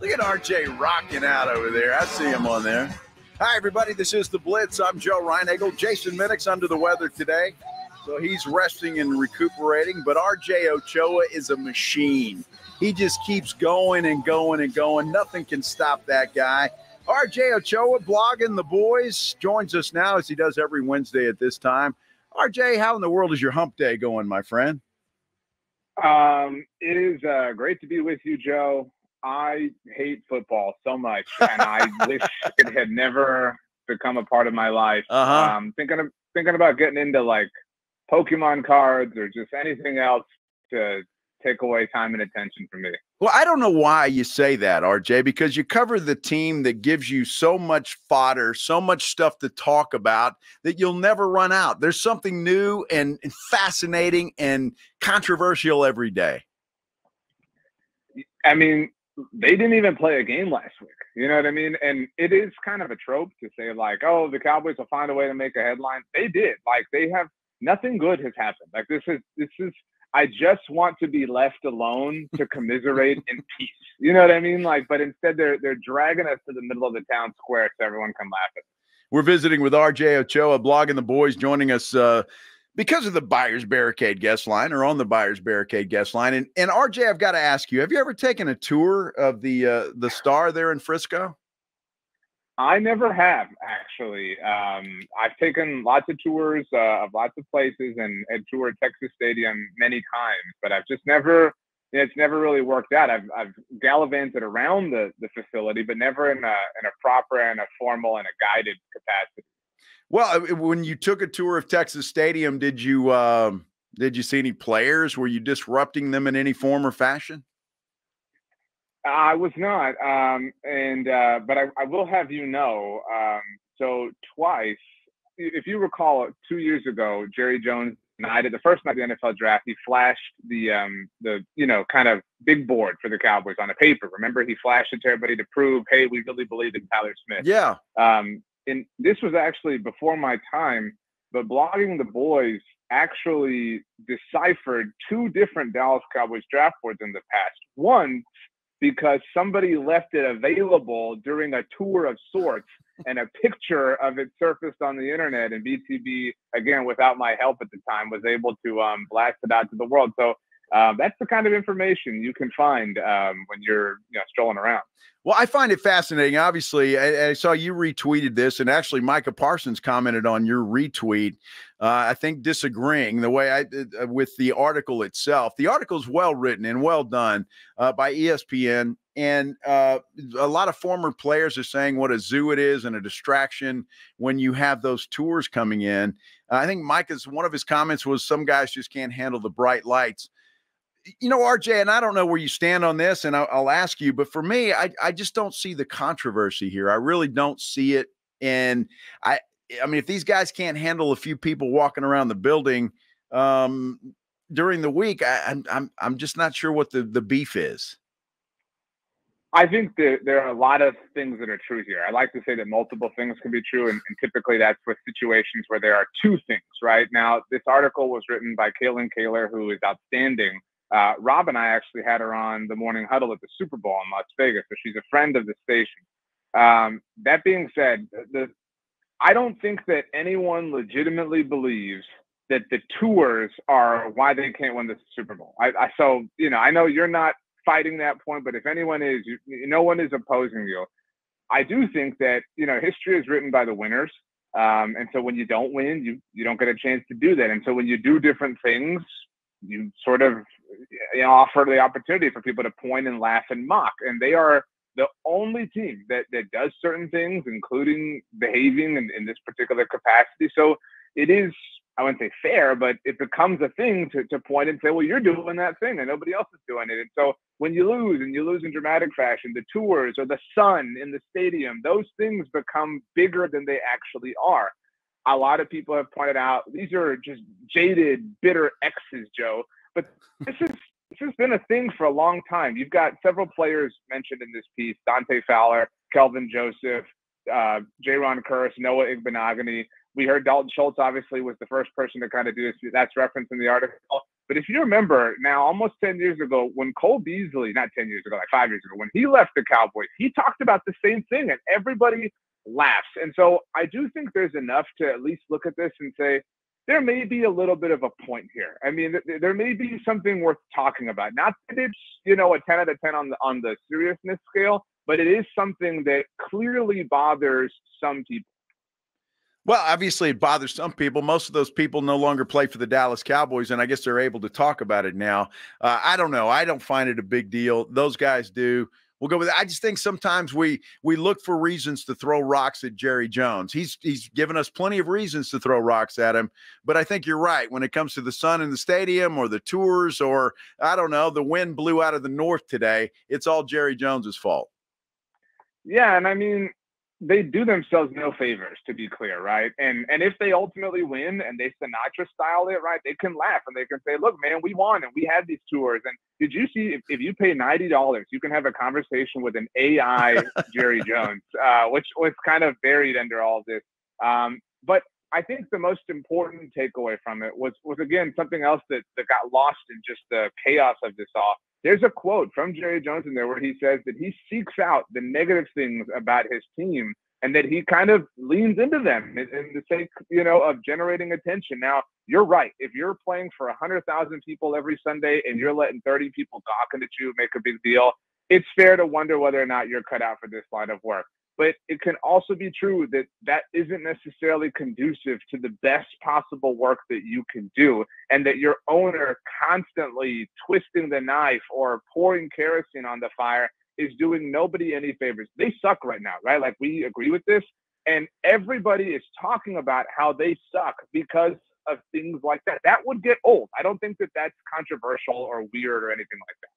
Look at RJ rocking out over there. I see him on there. Hi, everybody. This is The Blitz. I'm Joe Reinagel. Jason Minnick's under the weather today, so he's resting and recuperating. But RJ Ochoa is a machine. He just keeps going and going and going. Nothing can stop that guy. RJ Ochoa, blogging the boys, joins us now as he does every Wednesday at this time. RJ, how in the world is your hump day going, my friend? It is great to be with you, Joe. I hate football so much, and I wish it had never become a part of my life. Thinking about getting into like Pokemon cards or just anything else to take away time and attention from me. Well, I don't know why you say that, RJ, because you cover the team that gives you so much fodder, so much stuff to talk about that you'll never run out. There's something new and fascinating and controversial every day. I mean, they didn't even play a game last week. You know what I mean? And it is kind of a trope to say like, oh, the Cowboys will find a way to make a headline. They did. Like, they have nothing good has happened. Like, this is I just want to be left alone to commiserate in peace. You know what I mean? Like, but instead they're dragging us to the middle of the town square so everyone can laugh at us. We're visiting with RJ Ochoa, blogging the boys, joining us because of the Buyers Barricade guest line, or on the Buyers Barricade guest line. And RJ, I've got to ask you, have you ever taken a tour of the Star there in Frisco? I never have, actually. I've taken lots of tours of lots of places and toured Texas Stadium many times, but I've just never, it's never really worked out. I've gallivanted around the facility, but never in a proper and a formal and a guided capacity. Well, when you took a tour of Texas Stadium, did you see any players? Were you disrupting them in any form or fashion? I was not, but I will have you know. So twice, if you recall, 2 years ago, Jerry Jones the first night of the NFL draft, he flashed the kind of big board for the Cowboys on a paper. Remember, he flashed it to everybody to prove, hey, we really believe in Tyler Smith. Yeah. And this was actually before my time, but blogging the boys actually deciphered two different Dallas Cowboys draft boards in the past. One, because somebody left it available during a tour of sorts, and a picture of it surfaced on the internet, and BTB, again, without my help at the time, was able to blast it out to the world. So that's the kind of information you can find when you're strolling around. Well, I find it fascinating. Obviously, I saw you retweeted this, and actually Micah Parsons commented on your retweet, I think disagreeing the way with the article itself. The article is well written and well done by ESPN, and a lot of former players are saying what a zoo it is and a distraction when you have those tours coming in. I think one of his comments was some guys just can't handle the bright lights. You know, RJ, and I don't know where you stand on this, and I'll ask you, but for me, I just don't see the controversy here. I really don't see it. And I mean, if these guys can't handle a few people walking around the building during the week, I'm just not sure what the beef is. I think that there are a lot of things that are true here. I like to say that multiple things can be true, and typically that's with situations where there are two things, right? Now, this article was written by Kaylin Kaler, who is outstanding. Rob and I actually had her on the Morning Huddle at the Super Bowl in Las Vegas, so she's a friend of the station. That being said, I don't think that anyone legitimately believes that the tours are why they can't win the Super Bowl. So I know you're not fighting that point, but if anyone is, no one is opposing you. I do think that history is written by the winners, and so when you don't win, you don't get a chance to do that. And so when you do different things, you sort of offer the opportunity for people to point and laugh and mock. And they are the only team that does certain things, including behaving in this particular capacity. So it is, I wouldn't say fair, but it becomes a thing to point and say, well, you're doing that thing and nobody else is doing it. And so when you lose, and you lose in dramatic fashion, the tours or the sun in the stadium, those things become bigger than they actually are. A lot of people have pointed out these are just jaded, bitter exes, Joe. But this has been a thing for a long time. You've got several players mentioned in this piece: Dante Fowler, Kelvin Joseph, Jaron Curse, Noah Igbenogany. We heard Dalton Schultz obviously was the first person to kind of do this. That's referenced in the article. But if you remember now, almost 10 years ago, when Cole Beasley, not 10 years ago, like 5 years ago, when he left the Cowboys, he talked about the same thing and everybody laughs. And so I do think there's enough to at least look at this and say, there may be a little bit of a point here. I mean, there may be something worth talking about. Not that it's, a 10 out of 10 on the seriousness scale, but it is something that clearly bothers some people. Well, obviously it bothers some people. Most of those people no longer play for the Dallas Cowboys, and I guess they're able to talk about it now. I don't know. I don't find it a big deal. Those guys do. We'll go with it. I just think sometimes we look for reasons to throw rocks at Jerry Jones. He's given us plenty of reasons to throw rocks at him, but I think you're right. When it comes to the sun in the stadium or the tours or, I don't know, the wind blew out of the north today, it's all Jerry Jones's fault. Yeah, and I mean, they do themselves no favors, to be clear, right? And if they ultimately win and they Sinatra style it, right, they can laugh and they can say, look, man, we won and we had these tours. And did you see, if you pay $90, you can have a conversation with an AI Jerry Jones, which was kind of buried under all of this. But I think the most important takeaway from it was again, something else that got lost in just the chaos of this all. There's a quote from Jerry Jones in there where he says that he seeks out the negative things about his team and that he kind of leans into them in the sake, of generating attention. Now, you're right. If you're playing for 100,000 people every Sunday and you're letting 30 people gawking at you make a big deal, it's fair to wonder whether or not you're cut out for this line of work. But it can also be true that that isn't necessarily conducive to the best possible work that you can do, and that your owner constantly twisting the knife or pouring kerosene on the fire is doing nobody any favors. They suck right now, right? Like, we agree with this, and everybody is talking about how they suck because of things like that. That would get old. I don't think that that's controversial or weird or anything like that.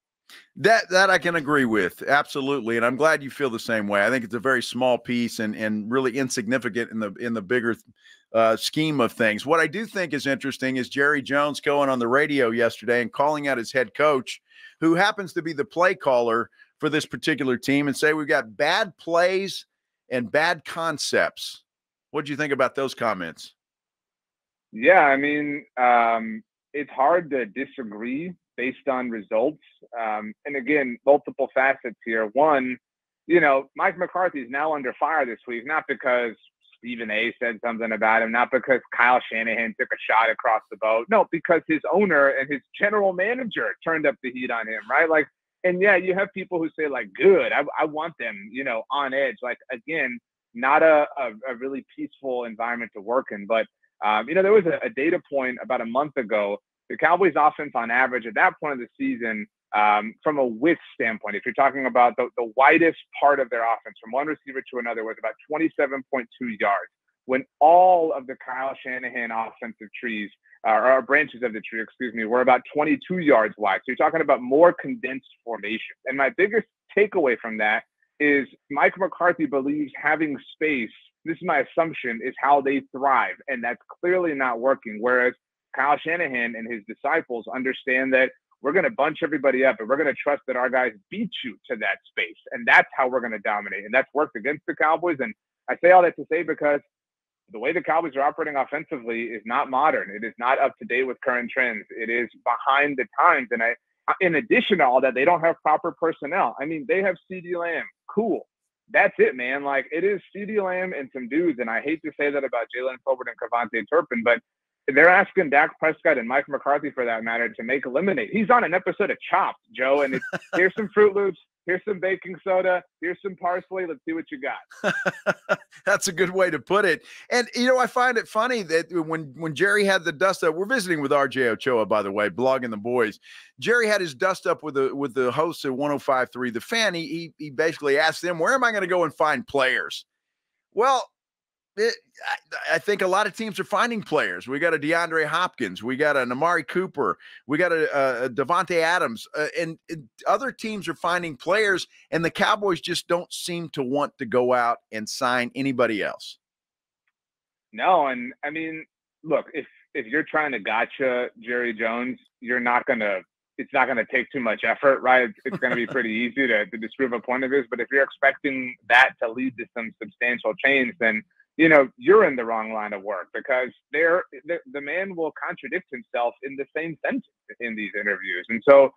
That I can agree with. Absolutely. And I'm glad you feel the same way. I think it's a very small piece and really insignificant in the bigger scheme of things. What I do think is interesting is Jerry Jones going on the radio yesterday and calling out his head coach, who happens to be the play caller for this particular team, and say we've got bad plays and bad concepts. What do you think about those comments? Yeah, I mean, it's hard to disagree based on results. And again, multiple facets here. One, Mike McCarthy is now under fire this week, not because Stephen A said something about him, not because Kyle Shanahan took a shot across the boat. No, because his owner and his general manager turned up the heat on him, right? Like, and yeah, you have people who say like, good, I want them, on edge. Like, again, not a really peaceful environment to work in. But, there was a data point about a month ago. The Cowboys offense on average at that point of the season, from a width standpoint, if you're talking about the widest part of their offense from one receiver to another, was about 27.2 yards, when all of the Kyle Shanahan offensive trees, or branches of the tree, were about 22 yards wide. So you're talking about more condensed formation. And my biggest takeaway from that is Mike McCarthy believes having space, this is my assumption, is how they thrive. And that's clearly not working. Whereas Kyle Shanahan and his disciples understand that we're going to bunch everybody up and we're going to trust that our guys beat you to that space. And that's how we're going to dominate. And that's worked against the Cowboys. And I say all that to say because the way the Cowboys are operating offensively is not modern. It is not up to date with current trends. It is behind the times. And in addition to all that, they don't have proper personnel. I mean, they have CeeDee Lamb. Cool. That's it, man. Like, it is CeeDee Lamb and some dudes. And I hate to say that about Jalen Tolbert and Kevontae Turpin, but they're asking Dak Prescott and Mike McCarthy, for that matter, to make lemonade. He's on an episode of Chopped, Joe, and it's, here's some Fruit Loops, here's some baking soda, here's some parsley. Let's see what you got. That's a good way to put it. And, I find it funny that when Jerry had the dust up, we're visiting with RJ Ochoa, by the way, blogging the boys. Jerry had his dust up with the hosts at 105.3 The Fan. He basically asked them, where am I going to go and find players? Well, I think a lot of teams are finding players. We got a DeAndre Hopkins. We got an Amari Cooper. We got a Devontae Adams. And other teams are finding players, and the Cowboys just don't seem to want to go out and sign anybody else. No, and I mean, look, if you're trying to gotcha Jerry Jones, it's not going to take too much effort, right? It's going to be pretty easy to disprove a point of his. But if you're expecting that to lead to some substantial change, then you're in the wrong line of work, because the man will contradict himself in the same sentence in these interviews. And so,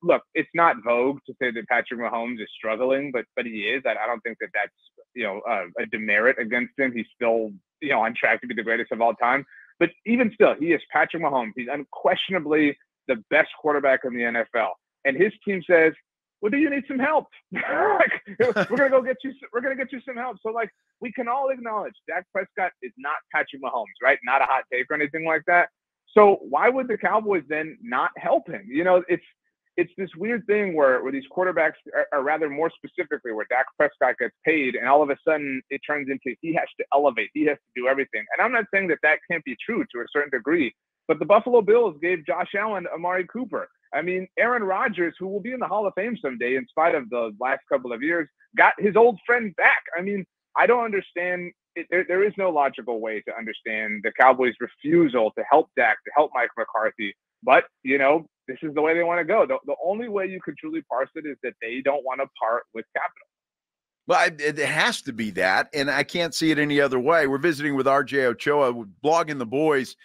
look, it's not vogue to say that Patrick Mahomes is struggling, but he is. I don't think that that's, a demerit against him. He's still, on track to be the greatest of all time. But even still, he is Patrick Mahomes. He's unquestionably the best quarterback in the NFL. And his team says, well, do you need some help? We're gonna go get you. We're gonna get you some help. So, we can all acknowledge Dak Prescott is not Patrick Mahomes, right? Not a hot take or anything like that. So why would the Cowboys then not help him? It's this weird thing where these quarterbacks are rather more specifically where Dak Prescott gets paid, and all of a sudden it turns into he has to elevate, he has to do everything. And I'm not saying that can't be true to a certain degree, but the Buffalo Bills gave Josh Allen Amari Cooper. I mean, Aaron Rodgers, who will be in the Hall of Fame someday in spite of the last couple of years, got his old friend back. I mean, I don't understand. There is no logical way to understand the Cowboys' refusal to help Dak, to help Mike McCarthy. But, this is the way they want to go. The only way you could truly parse it is that they don't want to part with capital. Well, it has to be that, and I can't see it any other way. We're visiting with RJ Ochoa, blogging the boys.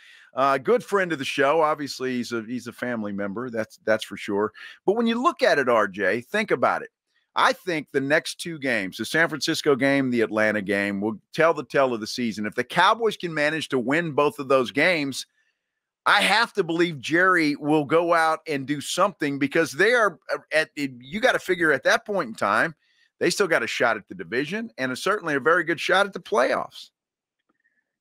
Good friend of the show. Obviously, he's a family member. That's for sure. But when you look at it, RJ, think about it. I think the next two games, the San Francisco game, the Atlanta game, will tell the tale of the season. If the Cowboys can manage to win both of those games, I have to believe Jerry will go out and do something, because they are you got to figure at that point in time, they still got a shot at the division and certainly a very good shot at the playoffs.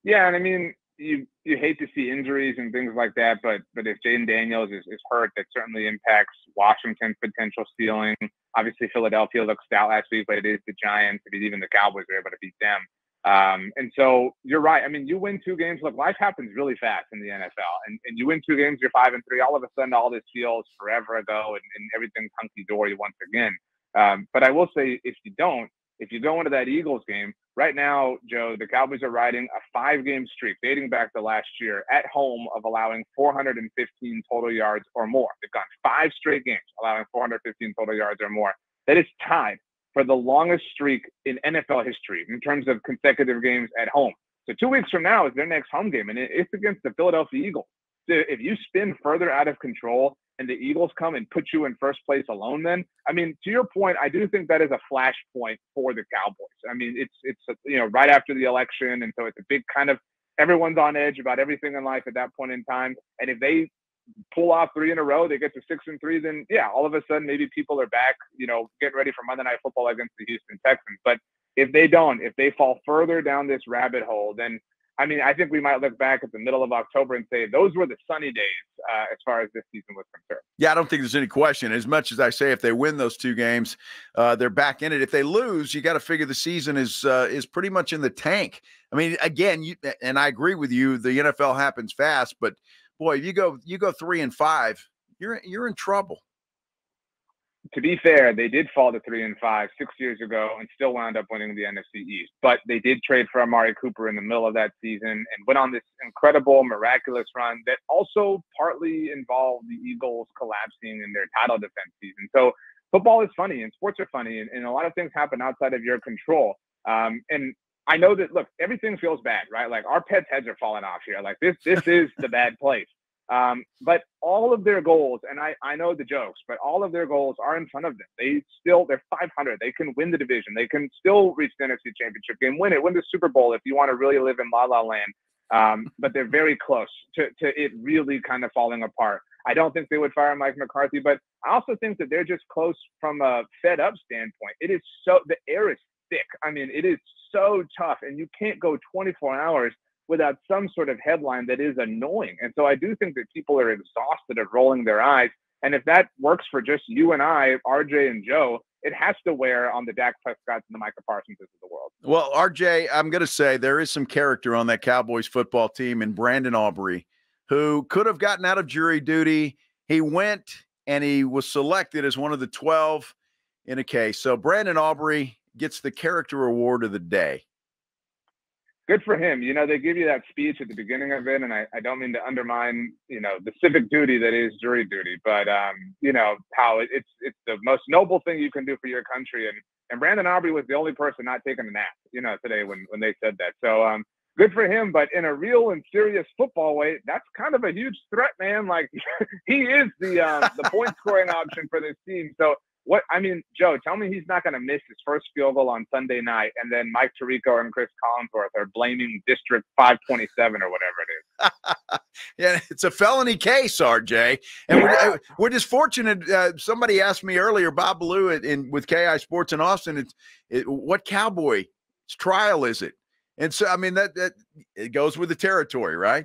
Yeah, and I mean, you hate to see injuries and things like that, but if Jaden Daniels is hurt, that certainly impacts Washington's potential ceiling. Obviously, Philadelphia looked stout last week, but it is the Giants. I mean, even the Cowboys are able to beat them. And so you're right. I mean, you win two games. Look, life happens really fast in the NFL, and you win two games, you're 5-3. All of a sudden, all this feels forever ago, and everything's hunky-dory once again. But I will say, if you go into that Eagles game right now, Joe, the Cowboys are riding a 5-game streak dating back to last year at home of allowing 415 total yards or more. They've gone 5 straight games allowing 415 total yards or more. That is tied for the longest streak in NFL history in terms of consecutive games at home. So 2 weeks from now is their next home game, and it's against the Philadelphia Eagles. So if you spin further out of control and the Eagles come and put you in first place alone, then, I mean, to your point, I do think that is a flashpoint for the Cowboys. I mean, it's right after the election, and so it's a big kind of, everyone's on edge about everything in life at that point in time. And if they pull off 3 in a row, they get to 6-3, then all of a sudden maybe people are back, getting ready for Monday Night Football against the Houston Texans. But if they fall further down this rabbit hole, then I mean, I think we might look back at the middle of October and say those were the sunny days as far as this season was concerned. Yeah, I don't think there's any question. As much as I say, if they win those 2 games, they're back in it. If they lose, you got to figure the season is pretty much in the tank. I mean, again, and I agree with you, the NFL happens fast, but boy, you go 3-5, you're in trouble. To be fair, they did fall to 3-5 6 years ago and still wound up winning the NFC East. But they did trade for Amari Cooper in the middle of that season and went on this incredible, miraculous run that also partly involved the Eagles collapsing in their title defense season. So football is funny and sports are funny, and a lot of things happen outside of your control. And I know that, look, everything feels bad, right? Like our pets' heads are falling off here. Like this is the bad place. But all of their goals, and I know the jokes, but all of their goals are in front of them. They're 500. They can win the division. They can still reach the NFC Championship game, win the Super Bowl if you want to really live in La La Land. But they're very close to it really kind of falling apart. I don't think they would fire Mike McCarthy, but I also think that they're just close from a fed up standpoint. The air is thick. I mean, it is so tough, and you can't go 24 hours without some sort of headline that is annoying. And so I do think that people are exhausted of rolling their eyes. And if that works for just you and I, RJ and Joe, it has to wear on the Dak Prescotts and the Micah Parsonses of the world. Well, RJ, I'm going to say there is some character on that Cowboys football team in Brandon Aubrey, who could have gotten out of jury duty. He went and he was selected as one of the 12 in a case. So Brandon Aubrey gets the character award of the day. good for him. You know, they give you that speech at the beginning of it, and I don't mean to undermine, you know, the civic duty that is jury duty, but you know, how it's the most noble thing you can do for your country. And Brandon Aubrey was the only person not taking a nap, you know, today when they said that. So good for him. But in a real and serious football way, that's kind of a huge threat, man. Like he is the point scoring option for this team. So what, I mean, Joe, tell me he's not going to miss his first field goal on Sunday night, and then Mike Tirico and Chris Collinsworth are blaming District 527 or whatever it is. Yeah, it's a felony case, RJ. And we're just fortunate. Somebody asked me earlier, Bob Ballou with KI Sports in Austin, what Cowboy's trial is it? And so, I mean, that it goes with the territory, right?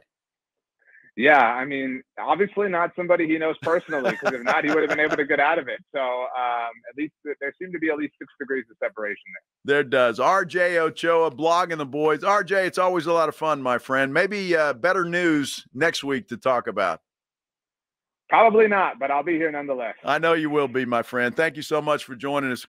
Yeah, I mean, obviously not somebody he knows personally, because if not, he would have been able to get out of it. So at least there seemed to be at least 6 degrees of separation there. There does. RJ Ochoa, blogging the boys. RJ, it's always a lot of fun, my friend. Maybe better news next week to talk about. Probably not, but I'll be here nonetheless. I know you will be, my friend. Thank you so much for joining us.